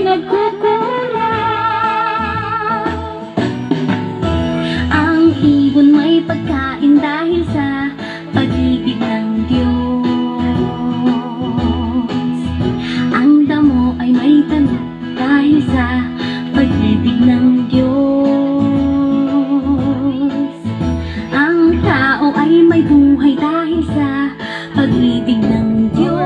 nagkukulang. Ang ibon may pagkain dahil sa pag-ibig ng Diyos. Ang damo ay may tanim dahil sa pag-ibig ng Diyos. Ang tao ay may buhay dahil sa pag-ibig ng Diyos.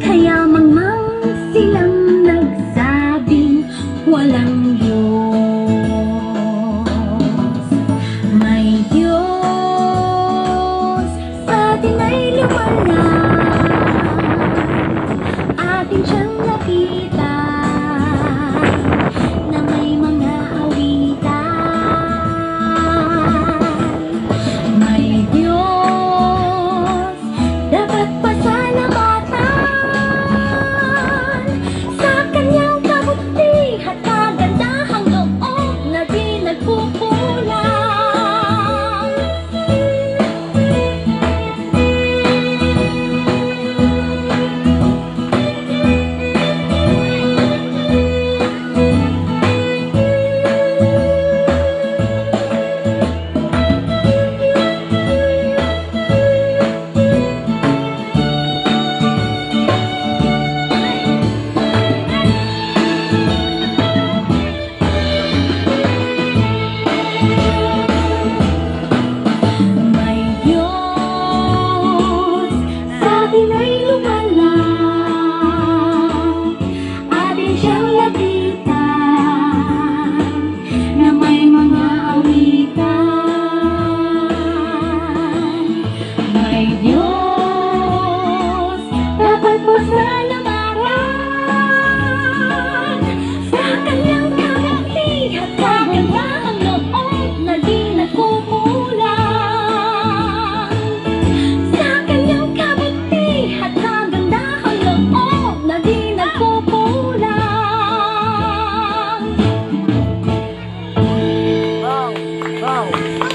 Kaya mangmang silang nagsabing walang Diyos. May Diyos sa atin ay lumalang, atin siyang nakita na may mga awitan. May Diyos dapat pasalamatan sa kanyang kabuti at kagandahang loob na di nagkukulang.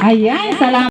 Ayan, salamat.